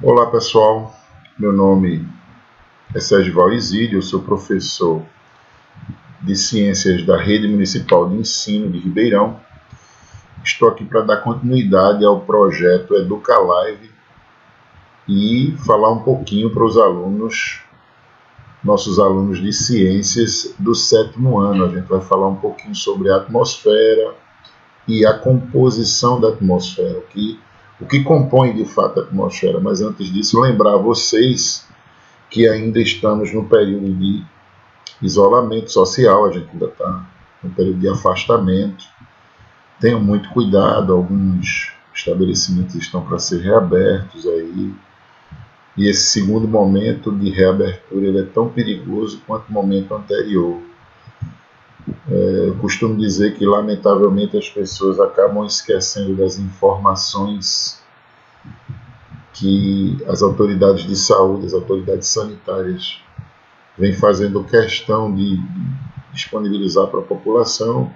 Olá pessoal, meu nome é Sérgio Valizídio, eu sou professor de Ciências da Rede Municipal de Ensino de Ribeirão. Estou aqui para dar continuidade ao projeto EducaLive e falar um pouquinho para os alunos, nossos alunos de Ciências do 7º ano. A gente vai falar um pouquinho sobre a atmosfera e a composição da atmosfera, o que compõe de fato a atmosfera. Mas antes disso, lembrar a vocês que ainda estamos no período de isolamento social, a gente ainda está no período de afastamento. Tenham muito cuidado, alguns estabelecimentos estão para ser reabertos aí, e esse segundo momento de reabertura ele é tão perigoso quanto o momento anterior. Eu costumo dizer que, lamentavelmente, as pessoas acabam esquecendo das informações que as autoridades de saúde, as autoridades sanitárias, vêm fazendo questão de disponibilizar para a população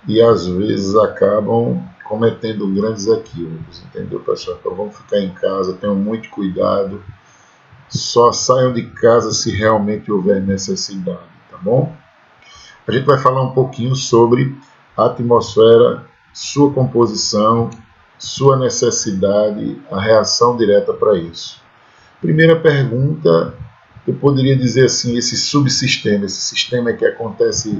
e, às vezes, acabam cometendo grandes equívocos, entendeu, pessoal? Então, vamos ficar em casa, tenham muito cuidado, só saiam de casa se realmente houver necessidade, tá bom? A gente vai falar um pouquinho sobre a atmosfera, sua composição, sua necessidade, a reação direta para isso. Primeira pergunta, eu poderia dizer assim, esse subsistema, esse sistema que acontece,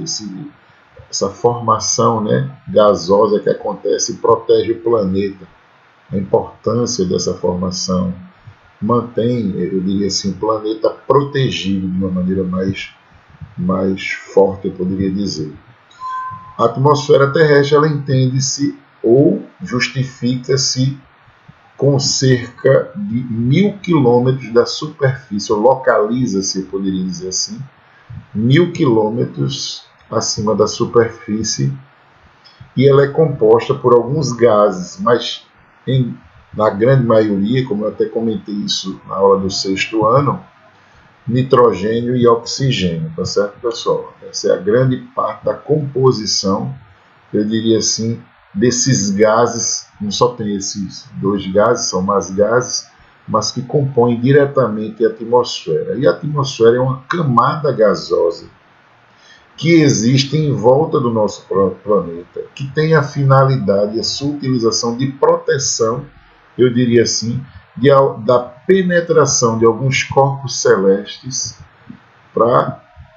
essa formação, né, gasosa que acontece, protege o planeta. A importância dessa formação mantém, eu diria assim, o planeta protegido de uma maneira mais forte, eu poderia dizer. A atmosfera terrestre, ela entende-se ou justifica-se com cerca de 1000 quilômetros da superfície, ou localiza-se, eu poderia dizer assim, 1000 quilômetros acima da superfície, e ela é composta por alguns gases, mas na grande maioria, como eu até comentei isso na aula do 6º ano, nitrogênio e oxigênio, tá certo, pessoal? Essa é a grande parte da composição, eu diria assim, desses gases. Não só tem esses dois gases, são mais gases, mas que compõem diretamente a atmosfera. E a atmosfera é uma camada gasosa que existe em volta do nosso planeta, que tem a finalidade, a sua utilização de proteção, eu diria assim, da penetração de alguns corpos celestes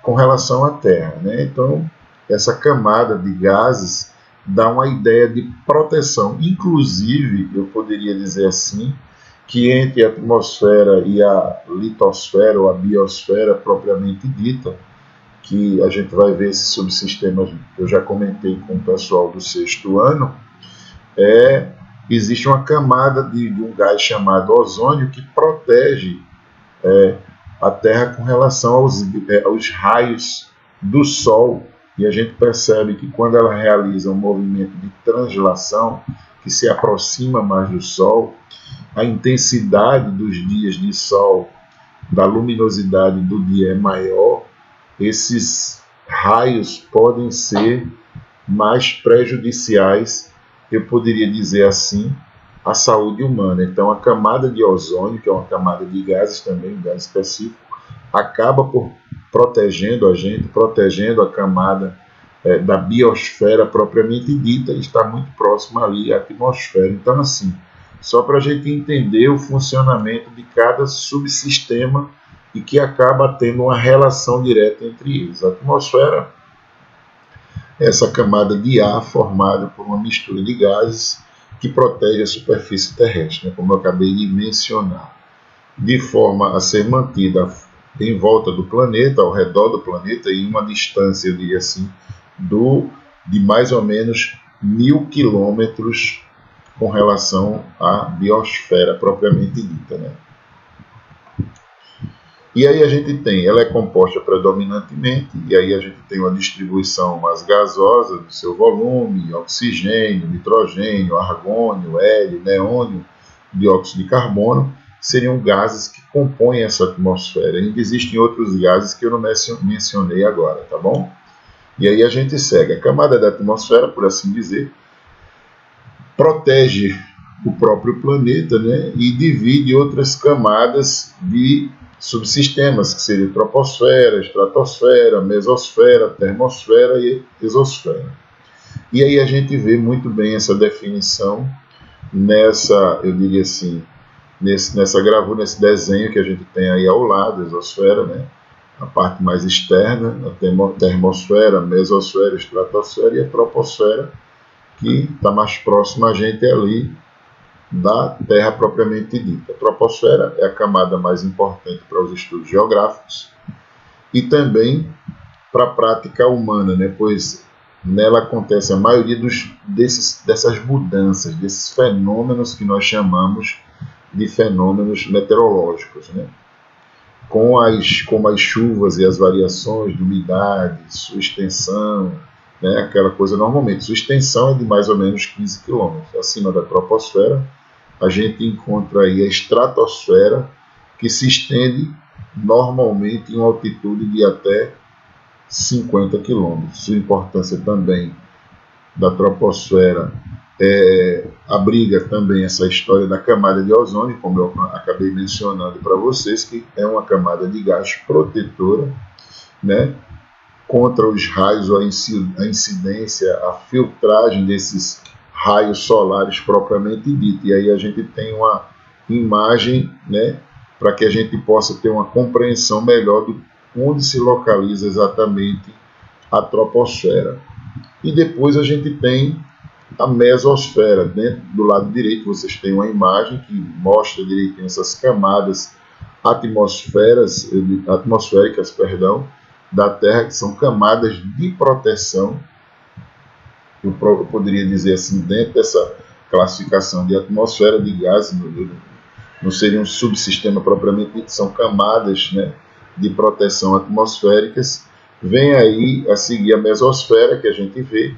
com relação à Terra, né? Então, essa camada de gases dá uma ideia de proteção. Inclusive, eu poderia dizer assim, que entre a atmosfera e a litosfera, ou a biosfera propriamente dita, que a gente vai ver esses subsistemas que eu já comentei com o pessoal do 6º ano, existe uma camada de um gás chamado ozônio que protege a Terra com relação aos raios do Sol. E a gente percebe que quando ela realiza um movimento de translação, que se aproxima mais do Sol, a intensidade dos dias de Sol, da luminosidade do dia é maior, esses raios podem ser mais prejudiciais, eu poderia dizer assim, à saúde humana. Então, a camada de ozônio, que é uma camada de gases também, um gás específico, acaba por protegendo a gente, protegendo a camada da biosfera propriamente dita, e está muito próxima ali à atmosfera. Então, assim, só para a gente entender o funcionamento de cada subsistema e que acaba tendo uma relação direta entre eles. A atmosfera é essa camada de ar formada por uma mistura de gases que protege a superfície terrestre, né, como eu acabei de mencionar, de forma a ser mantida em volta do planeta, ao redor do planeta, em uma distância, eu diria assim, de mais ou menos 1000 quilômetros com relação à biosfera propriamente dita, né? E aí a gente ela é composta predominantemente, e aí a gente tem uma distribuição mais gasosa do seu volume, oxigênio, nitrogênio, argônio, hélio, neônio, dióxido de carbono, seriam gases que compõem essa atmosfera. Ainda existem outros gases que eu não mencionei agora, tá bom? E aí a gente segue. A camada da atmosfera, por assim dizer, protege o próprio planeta, né, e divide outras camadas de subsistemas, que seriam troposfera, estratosfera, mesosfera, termosfera e exosfera. E aí a gente vê muito bem essa definição nessa, eu diria assim, nessa gravura, nesse desenho que a gente tem aí ao lado, a exosfera, né, a parte mais externa, a termosfera, a mesosfera, a estratosfera e a troposfera, que está mais próxima a gente ali da Terra propriamente dita. A troposfera é a camada mais importante para os estudos geográficos e também para a prática humana, né? Pois nela acontece a maioria dessas mudanças, desses fenômenos que nós chamamos de fenômenos meteorológicos, né? Como as chuvas e as variações de umidade, sua extensão, né? Aquela coisa normalmente. Sua extensão é de mais ou menos 15 km. Acima da troposfera, a gente encontra aí a estratosfera, que se estende normalmente em uma altitude de até 50 km. Sua importância também da troposfera abriga também essa história da camada de ozônio, como eu acabei mencionando para vocês, que é uma camada de gás protetora, né, contra os raios, a incidência, a filtragem desses raios solares propriamente dito. E aí a gente tem uma imagem, né, para que a gente possa ter uma compreensão melhor de onde se localiza exatamente a troposfera. E depois a gente tem a mesosfera. Dentro do lado direito vocês têm uma imagem que mostra direitinho essas camadas atmosféricas, da Terra, que são camadas de proteção. Eu poderia dizer assim, dentro dessa classificação de atmosfera de gases, não seria um subsistema propriamente dito, são camadas, né, de proteção atmosféricas. Vem aí a seguir a mesosfera, que a gente vê,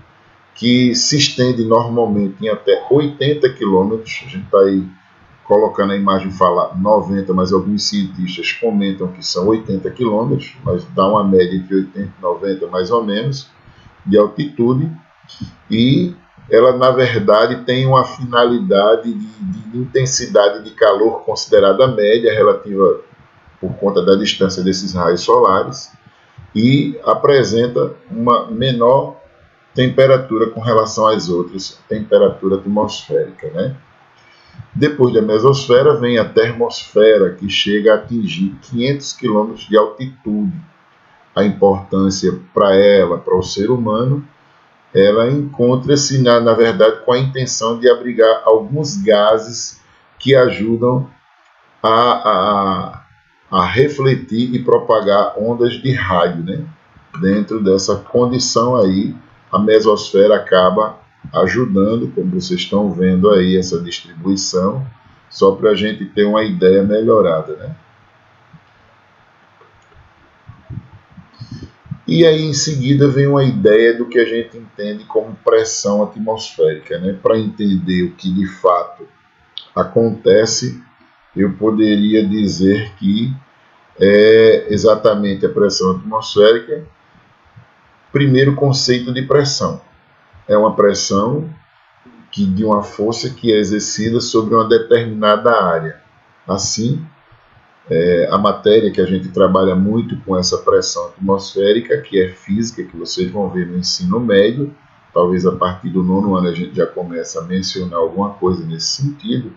que se estende normalmente em até 80 km. A gente está aí colocando a imagem fala 90, mas alguns cientistas comentam que são 80 km, mas dá uma média entre 80 e 90 mais ou menos, de altitude. E ela, na verdade, tem uma finalidade de intensidade de calor considerada média, relativa por conta da distância desses raios solares, e apresenta uma menor temperatura com relação às outras, temperatura atmosférica, né? Depois da mesosfera vem a termosfera, que chega a atingir 500 km de altitude. A importância para ela, para o ser humano, ela encontra-se, na verdade, com a intenção de abrigar alguns gases que ajudam a refletir e propagar ondas de rádio, né? Dentro dessa condição aí, a mesosfera acaba ajudando, como vocês estão vendo aí, essa distribuição, só para a gente ter uma ideia melhorada, né? E aí, em seguida, vem uma ideia do que a gente entende como pressão atmosférica, né? Para entender o que de fato acontece, eu poderia dizer que é exatamente a pressão atmosférica. Primeiro conceito de pressão. É uma pressão de uma força que é exercida sobre uma determinada área. Assim, a matéria que a gente trabalha muito com essa pressão atmosférica, que é física, que vocês vão ver no ensino médio, talvez a partir do 9º ano a gente já comece a mencionar alguma coisa nesse sentido,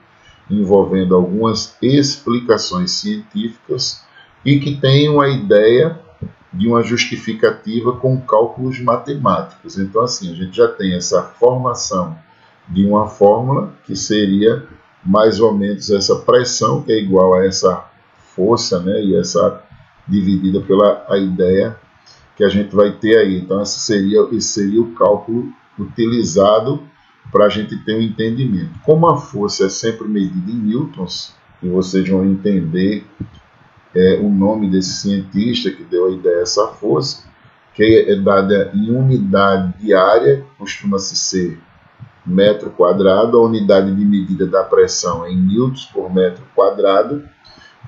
envolvendo algumas explicações científicas e que tem uma ideia de uma justificativa com cálculos matemáticos. Então, assim, a gente já tem essa formação de uma fórmula que seria mais ou menos essa pressão, que é igual a essa força, né, e essa dividida pela a ideia que a gente vai ter aí. Então, esse seria o cálculo utilizado para a gente ter um entendimento. Como a força é sempre medida em newtons, e vocês vão entender o nome desse cientista que deu a ideia dessa força, que é dada em unidade de área, costuma-se ser metro quadrado, a unidade de medida da pressão é em newtons por metro quadrado,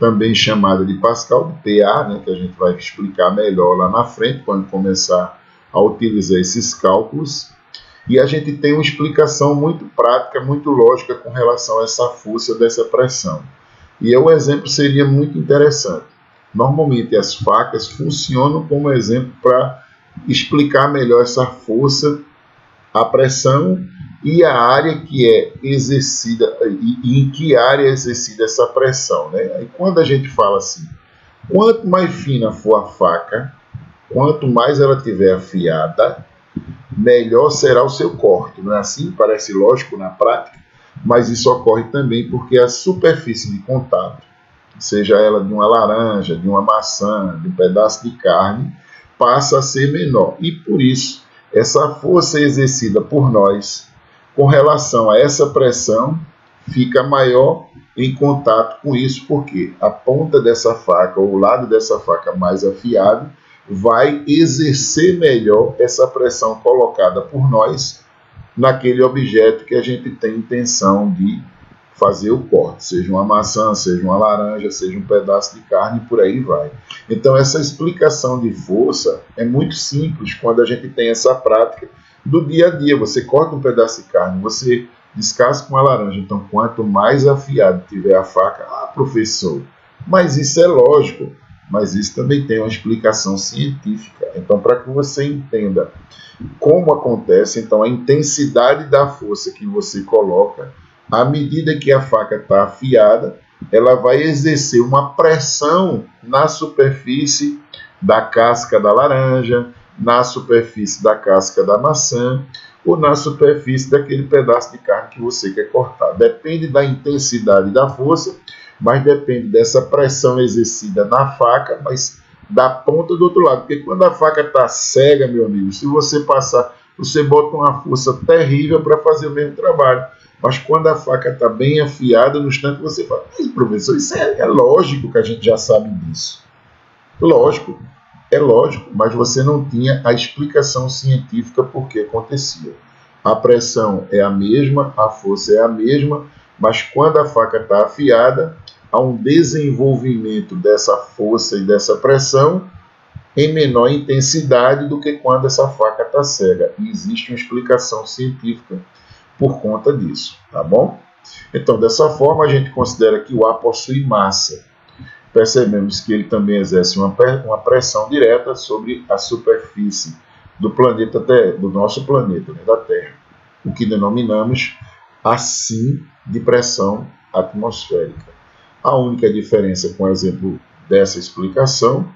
também chamada de Pascal, de PA, né, que a gente vai explicar melhor lá na frente, quando começar a utilizar esses cálculos. E a gente tem uma explicação muito prática, muito lógica com relação a essa força dessa pressão. E o exemplo seria muito interessante. Normalmente as facas funcionam como exemplo para explicar melhor essa força, a pressão e a área que é exercida, e em que área é exercida essa pressão, né? E quando a gente fala assim, quanto mais fina for a faca, quanto mais ela tiver afiada, melhor será o seu corte. Não é assim? Parece lógico na prática, mas isso ocorre também porque a superfície de contato, seja ela de uma laranja, de uma maçã, de um pedaço de carne, passa a ser menor. E por isso, essa força exercida por nós com relação a essa pressão fica maior em contato com isso, porque a ponta dessa faca, ou o lado dessa faca mais afiado, vai exercer melhor essa pressão colocada por nós naquele objeto que a gente tem intenção de fazer o corte, seja uma maçã, seja uma laranja, seja um pedaço de carne, por aí vai. Então essa explicação de força é muito simples quando a gente tem essa prática do dia a dia. Você corta um pedaço de carne, você descasca uma laranja, então quanto mais afiado tiver a faca, professor, mas isso é lógico, mas isso também tem uma explicação científica. Então, para que você entenda como acontece, então a intensidade da força que você coloca, à medida que a faca está afiada, ela vai exercer uma pressão na superfície da casca da laranja, na superfície da casca da maçã, ou na superfície daquele pedaço de carne que você quer cortar. Depende da intensidade da força, mas depende dessa pressão exercida na faca, mas da ponta do outro lado. Porque quando a faca está cega, meu amigo, se você passar, você bota uma força terrível para fazer o mesmo trabalho. Mas quando a faca está bem afiada, no instante você fala, mas professor, isso é lógico que a gente já sabe disso. Lógico, é lógico, mas você não tinha a explicação científica por que acontecia. A pressão é a mesma, a força é a mesma, mas quando a faca está afiada, há um desenvolvimento dessa força e dessa pressão em menor intensidade do que quando essa faca está cega. E existe uma explicação científica por conta disso, tá bom? Então, dessa forma, a gente considera que o ar possui massa. Percebemos que ele também exerce uma pressão direta sobre a superfície do planeta Terra, do nosso planeta, né, da Terra, o que denominamos assim de pressão atmosférica. A única diferença com o exemplo dessa explicação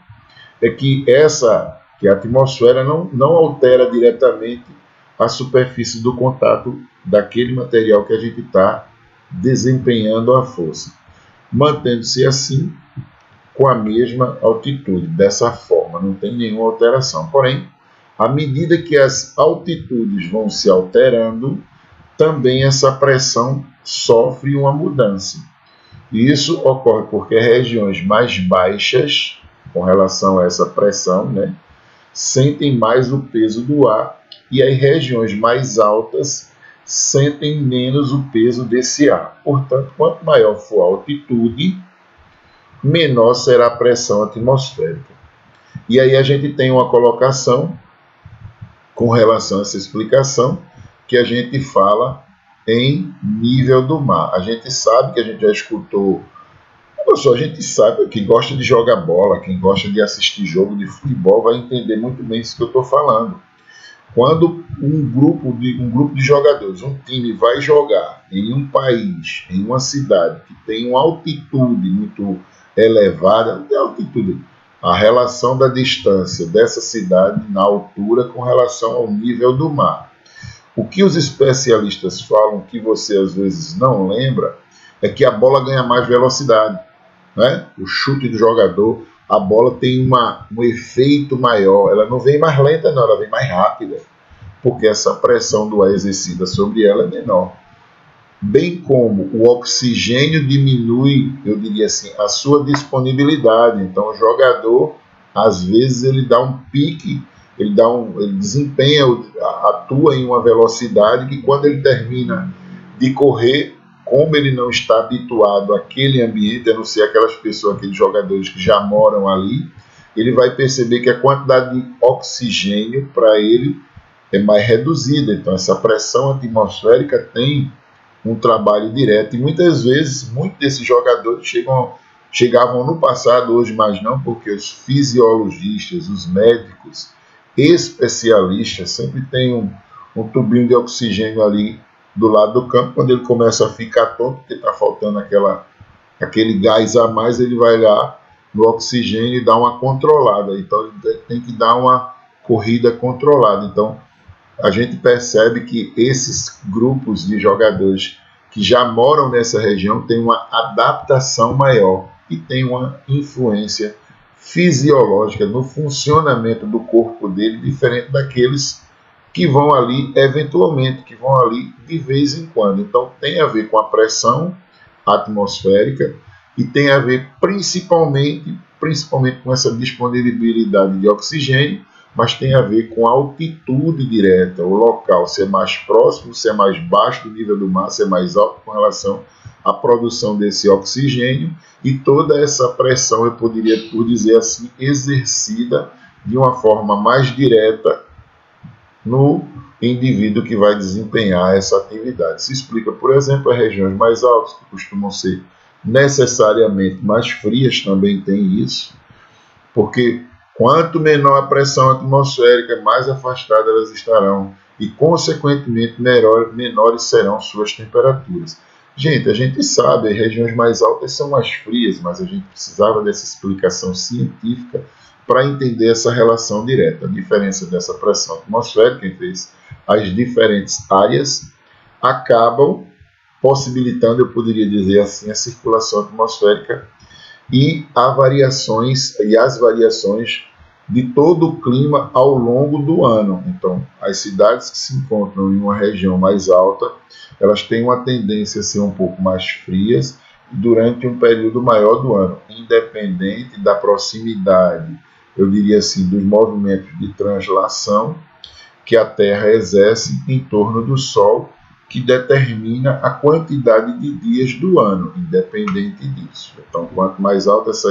é que a atmosfera não altera diretamente a superfície do contato daquele material que a gente está desempenhando a força, mantendo-se assim com a mesma altitude, dessa forma, não tem nenhuma alteração. Porém, à medida que as altitudes vão se alterando, também essa pressão sofre uma mudança. E isso ocorre porque regiões mais baixas, com relação a essa pressão, né, sentem mais o peso do ar, e as regiões mais altas sentem menos o peso desse ar. Portanto, quanto maior for a altitude, menor será a pressão atmosférica. E aí a gente tem uma colocação com relação a essa explicação, que a gente fala em nível do mar. A gente sabe que a gente já escutou, a gente sabe, quem gosta de jogar bola, quem gosta de assistir jogo de futebol vai entender muito bem isso que eu estou falando. Quando um grupo de jogadores, um time vai jogar em um país, em uma cidade que tem uma altitude muito elevada, não tem altitude, a relação da distância dessa cidade na altura com relação ao nível do mar. O que os especialistas falam, que você às vezes não lembra, é que a bola ganha mais velocidade, né? O chute do jogador, a bola tem um efeito maior, ela não vem mais lenta não, ela vem mais rápida, porque essa pressão do ar exercida sobre ela é menor. Bem como o oxigênio diminui, eu diria assim, a sua disponibilidade. Então o jogador, às vezes, ele dá um pique, ele desempenha, atua em uma velocidade que quando ele termina de correr, como ele não está habituado àquele ambiente, a não ser aquelas pessoas, aqueles jogadores que já moram ali, ele vai perceber que a quantidade de oxigênio para ele é mais reduzida. Então, essa pressão atmosférica tem um trabalho direto. E muitas vezes, muitos desses jogadores chegavam no passado, hoje mais não, porque os fisiologistas, os médicos, especialistas, sempre têm um tubinho de oxigênio ali do lado do campo. Quando ele começa a ficar tonto, porque está faltando aquele gás a mais, ele vai lá no oxigênio e dá uma controlada. Então, ele tem que dar uma corrida controlada. Então, a gente percebe que esses grupos de jogadores que já moram nessa região têm uma adaptação maior e tem uma influência fisiológica no funcionamento do corpo dele, diferente daqueles que vão ali eventualmente, que vão ali de vez em quando. Então tem a ver com a pressão atmosférica e tem a ver principalmente com essa disponibilidade de oxigênio, mas tem a ver com a altitude direta, o local, se é mais próximo, se é mais baixo do nível do mar, se é mais alto com relação à produção desse oxigênio, e toda essa pressão, eu poderia dizer assim, exercida de uma forma mais direta no indivíduo que vai desempenhar essa atividade. Se explica, por exemplo, as regiões mais altas, que costumam ser necessariamente mais frias, também tem isso, porque quanto menor a pressão atmosférica, mais afastadas elas estarão e, consequentemente, menores serão suas temperaturas. Gente, a gente sabe, as regiões mais altas são mais frias, mas a gente precisava dessa explicação científica para entender essa relação direta. A diferença dessa pressão atmosférica entre as diferentes áreas acabam possibilitando, eu poderia dizer assim, a circulação atmosférica e as variações de todo o clima ao longo do ano. Então, as cidades que se encontram em uma região mais alta, elas têm uma tendência a ser um pouco mais frias durante um período maior do ano, independente da proximidade, eu diria assim, dos movimentos de translação que a Terra exerce em torno do Sol, que determina a quantidade de dias do ano, independente disso. Então, quanto mais altas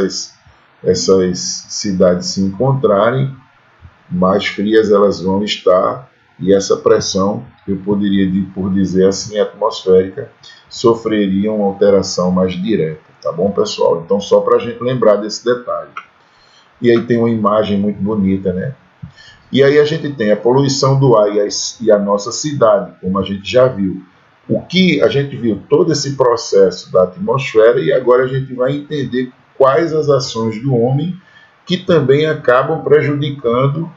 essas cidades se encontrarem, mais frias elas vão estar, e essa pressão, eu poderia por dizer assim, atmosférica, sofreria uma alteração mais direta, tá bom, pessoal? Então, só para a gente lembrar desse detalhe. E aí tem uma imagem muito bonita, né? E aí a gente tem a poluição do ar e a nossa cidade, como a gente já viu. O que a gente viu todo esse processo da atmosfera, e agora a gente vai entender quais as ações do homem que também acabam prejudicando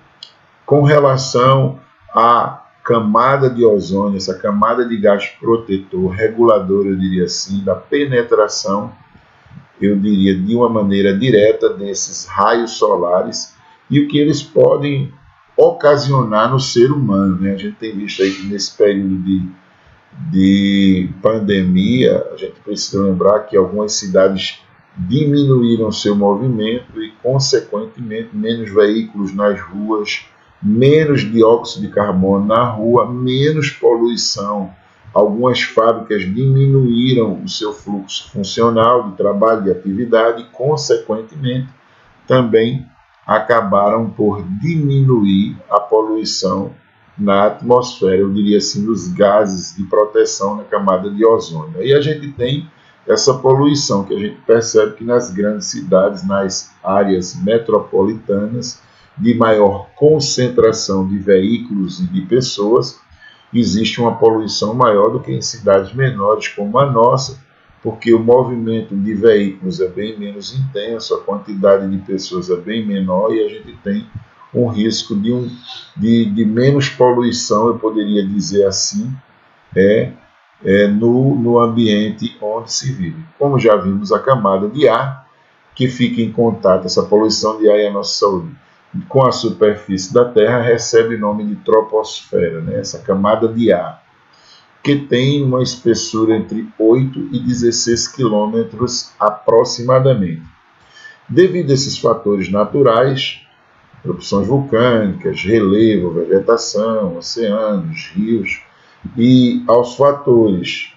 com relação à camada de ozônio, essa camada de gás protetor, regulador, eu diria assim, da penetração, eu diria de uma maneira direta, desses raios solares e o que eles podem ocasionar no ser humano, né? A gente tem visto aí que nesse período de pandemia, a gente precisa lembrar que algumas cidades diminuíram seu movimento e, consequentemente, menos veículos nas ruas, menos dióxido de carbono na rua, menos poluição. Algumas fábricas diminuíram o seu fluxo funcional de trabalho, de atividade e, consequentemente, também acabaram por diminuir a poluição na atmosfera, eu diria assim, dos gases de proteção na camada de ozônio. Aí a gente tem essa poluição que a gente percebe que nas grandes cidades, nas áreas metropolitanas, de maior concentração de veículos e de pessoas, existe uma poluição maior do que em cidades menores como a nossa, porque o movimento de veículos é bem menos intenso, a quantidade de pessoas é bem menor e a gente tem um risco de menos poluição, eu poderia dizer assim, no ambiente onde se vive. Como já vimos, a camada de ar que fica em contato, essa poluição de ar e a nossa saúde, com a superfície da Terra, recebe o nome de troposfera, né? Essa camada de ar, que tem uma espessura entre 8 e 16 quilômetros aproximadamente. Devido a esses fatores naturais, erupções vulcânicas, relevo, vegetação, oceanos, rios, e aos fatores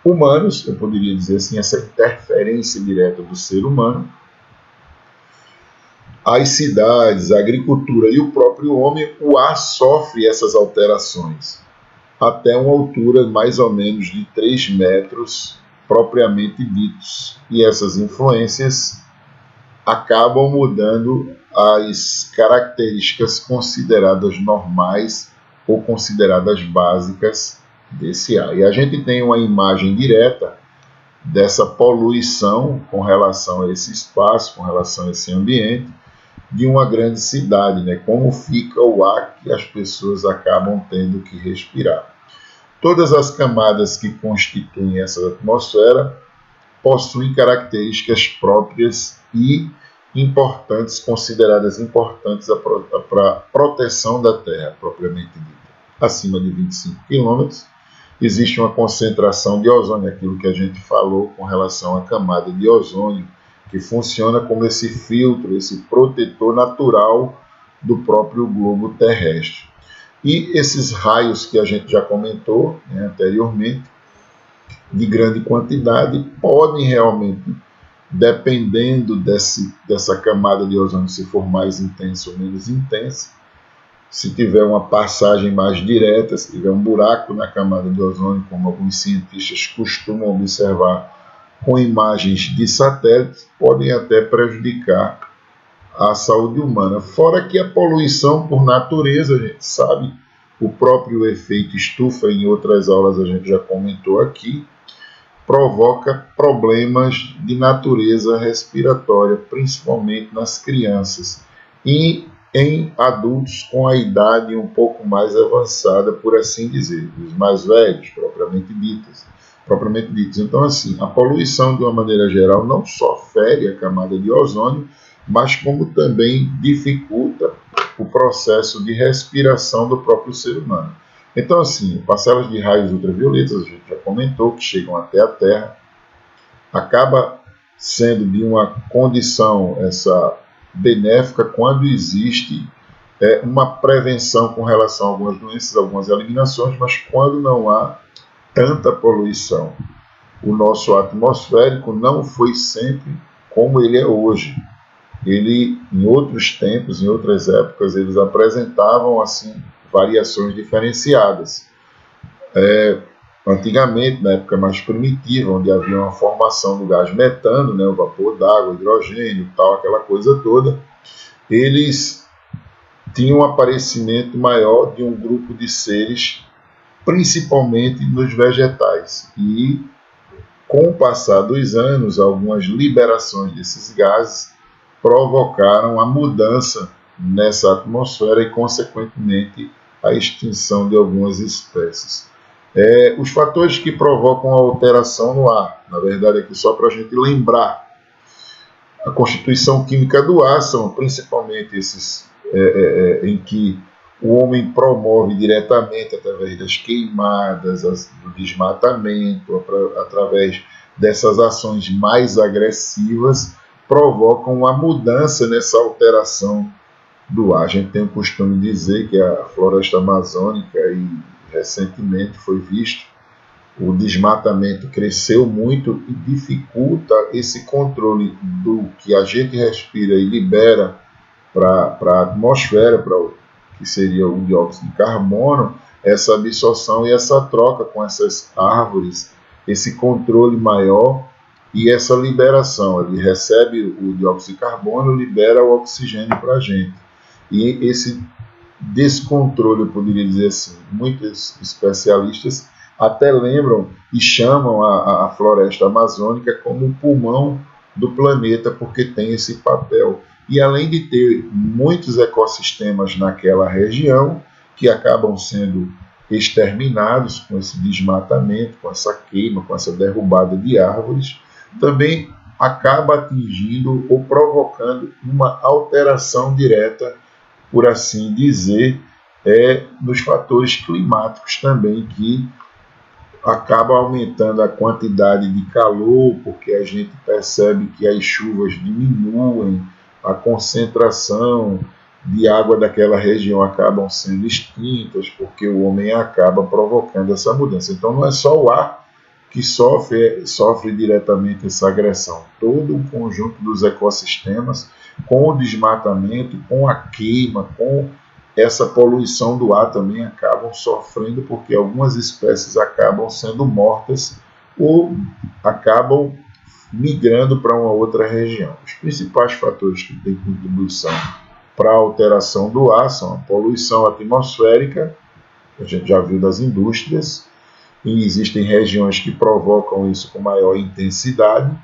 humanos, eu poderia dizer assim, essa interferência direta do ser humano, as cidades, a agricultura e o próprio homem, o ar sofre essas alterações, até uma altura mais ou menos de 3 metros, propriamente ditos. E essas influências acabam mudando as características consideradas normais ou consideradas básicas desse ar. E a gente tem uma imagem direta dessa poluição com relação a esse espaço, com relação a esse ambiente, de uma grande cidade, né? Como fica o ar que as pessoas acabam tendo que respirar. Todas as camadas que constituem essa atmosfera possuem características próprias e importantes, consideradas importantes para a proteção da Terra, propriamente dita. Acima de 25 km, existe uma concentração de ozônio, aquilo que a gente falou com relação à camada de ozônio, que funciona como esse filtro, esse protetor natural do próprio globo terrestre. E esses raios que a gente já comentou, né, anteriormente, de grande quantidade, podem realmente, dependendo dessa camada de ozônio, se for mais intensa ou menos intensa, se tiver uma passagem mais direta, se tiver um buraco na camada de ozônio, como alguns cientistas costumam observar com imagens de satélites, podem até prejudicar a saúde humana. Fora que a poluição, por natureza, a gente sabe, o próprio efeito estufa, em outras aulas a gente já comentou aqui, provoca problemas de natureza respiratória, principalmente nas crianças e em adultos com a idade um pouco mais avançada, por assim dizer, os mais velhos, propriamente ditos. Então, assim, a poluição, de uma maneira geral, não só fere a camada de ozônio, mas como também dificulta o processo de respiração do próprio ser humano. Então, assim, parcelas de raios ultravioletas, a gente já comentou, que chegam até a Terra, acaba sendo de uma condição essa benéfica quando existe uma prevenção com relação a algumas doenças, algumas eliminações, mas quando não há tanta poluição. O nosso atmosférico não foi sempre como ele é hoje. Ele, em outros tempos, em outras épocas, eles apresentavam assim variações diferenciadas. Antigamente, na época mais primitiva, onde havia uma formação do gás metano, né, o vapor d'água, hidrogênio, tal, aquela coisa toda, eles tinham um aparecimento maior de um grupo de seres, principalmente nos vegetais. E, com o passar dos anos, algumas liberações desses gases provocaram a mudança nessa atmosfera e, consequentemente, a extinção de algumas espécies. Os fatores que provocam a alteração no ar, na verdade, aqui só para a gente lembrar, a constituição química do ar são principalmente esses em que o homem promove diretamente através das queimadas, do desmatamento, através dessas ações mais agressivas, provocam uma mudança nessa alteração do ar. A gente tem o costume de dizer que a floresta amazônica, e recentemente foi visto, o desmatamento cresceu muito e dificulta esse controle do que a gente respira e libera para a atmosfera, para o que seria o dióxido de carbono, essa absorção e essa troca com essas árvores, esse controle maior e essa liberação. Ele recebe o dióxido de carbono, libera o oxigênio para a gente. E esse descontrole, eu poderia dizer assim, muitos especialistas até lembram e chamam a floresta amazônica como o pulmão do planeta, porque tem esse papel. E além de ter muitos ecossistemas naquela região, que acabam sendo exterminados com esse desmatamento, com essa queima, com essa derrubada de árvores, também acaba atingindo ou provocando uma alteração direta, por assim dizer, nos fatores climáticos também, que acaba aumentando a quantidade de calor, porque a gente percebe que as chuvas diminuem, a concentração de água daquela região acabam sendo extintas, porque o homem acaba provocando essa mudança. Então não é só o ar que sofre diretamente essa agressão. Todo o conjunto dos ecossistemas com o desmatamento, com a queima, com essa poluição do ar também acabam sofrendo, porque algumas espécies acabam sendo mortas ou acabam migrando para uma outra região. Os principais fatores que têm contribuição para a alteração do ar são a poluição atmosférica, que a gente já viu das indústrias, e existem regiões que provocam isso com maior intensidade,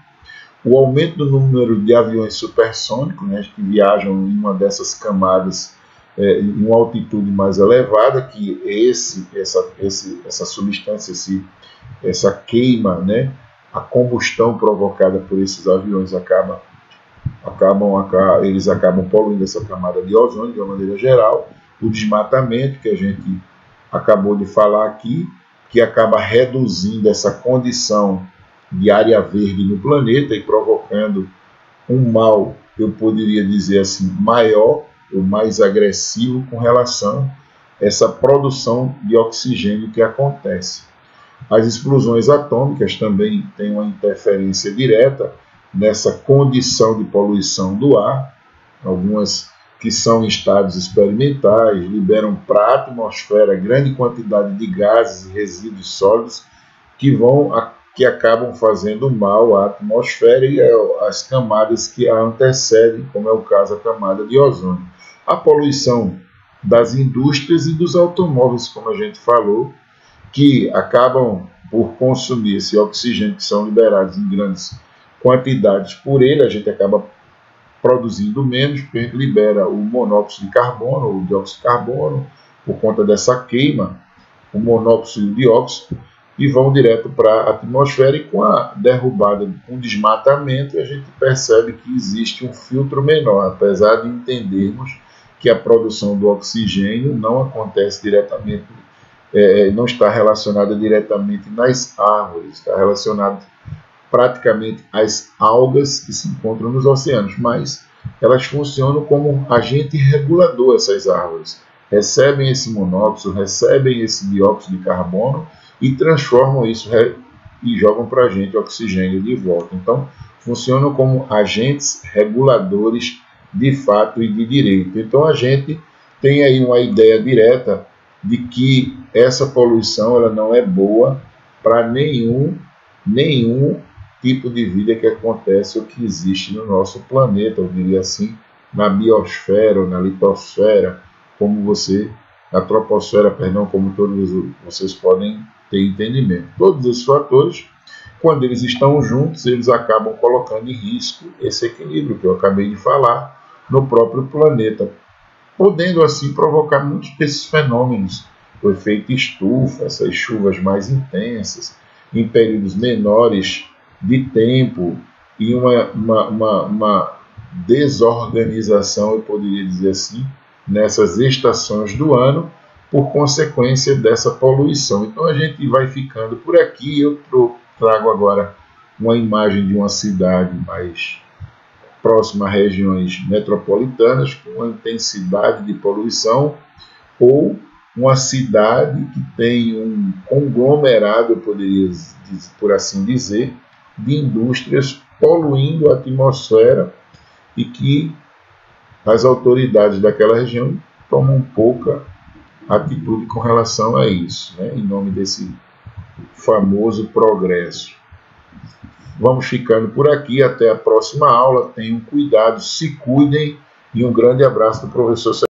o aumento do número de aviões supersônicos, né, que viajam em uma dessas camadas em uma altitude mais elevada, que essa substância, essa queima, né, a combustão provocada por esses aviões eles acabam poluindo essa camada de ozônio de uma maneira geral, o desmatamento, que a gente acabou de falar aqui, que acaba reduzindo essa condição de área verde no planeta e provocando um mal, eu poderia dizer assim, maior ou mais agressivo com relação a essa produção de oxigênio que acontece. As explosões atômicas também têm uma interferência direta nessa condição de poluição do ar, algumas que são em estados experimentais, liberam para a atmosfera grande quantidade de gases e resíduos sólidos que acabam fazendo mal à atmosfera e às camadas que a antecedem, como é o caso da camada de ozônio. A poluição das indústrias e dos automóveis, como a gente falou, que acabam por consumir esse oxigênio que são liberados em grandes quantidades por ele, a gente acaba produzindo menos, porque a gente libera o monóxido de carbono, o dióxido de carbono, por conta dessa queima, o monóxido e o dióxido, e vão direto para a atmosfera, e com a derrubada, com o desmatamento, a gente percebe que existe um filtro menor, apesar de entendermos que a produção do oxigênio não acontece diretamente, não está relacionada diretamente nas árvores, está relacionada praticamente às algas que se encontram nos oceanos, mas elas funcionam como agente regulador, essas árvores. Recebem esse monóxido, recebem esse dióxido de carbono e transformam isso e jogam para a gente oxigênio de volta. Então, funcionam como agentes reguladores de fato e de direito. Então, a gente tem aí uma ideia direta de que essa poluição ela não é boa para nenhum tipo de vida que acontece ou que existe no nosso planeta, eu diria assim, na biosfera ou na litosfera, na troposfera, perdão, como todos vocês podem ter entendimento. Todos esses fatores, quando eles estão juntos, eles acabam colocando em risco esse equilíbrio que eu acabei de falar no próprio planeta, podendo assim provocar muitos desses fenômenos, o efeito estufa, essas chuvas mais intensas, em períodos menores de tempo, e uma desorganização, eu poderia dizer assim, nessas estações do ano, por consequência dessa poluição. Então a gente vai ficando por aqui. Eu trago agora uma imagem de uma cidade mais próxima a regiões metropolitanas, com uma intensidade de poluição, ou uma cidade que tem um conglomerado, eu poderia por assim dizer, de indústrias poluindo a atmosfera, e que as autoridades daquela região tomam pouca atitude com relação a isso, né, em nome desse famoso progresso. Vamos ficando por aqui, até a próxima aula. Tenham cuidado, se cuidem, e um grande abraço do professor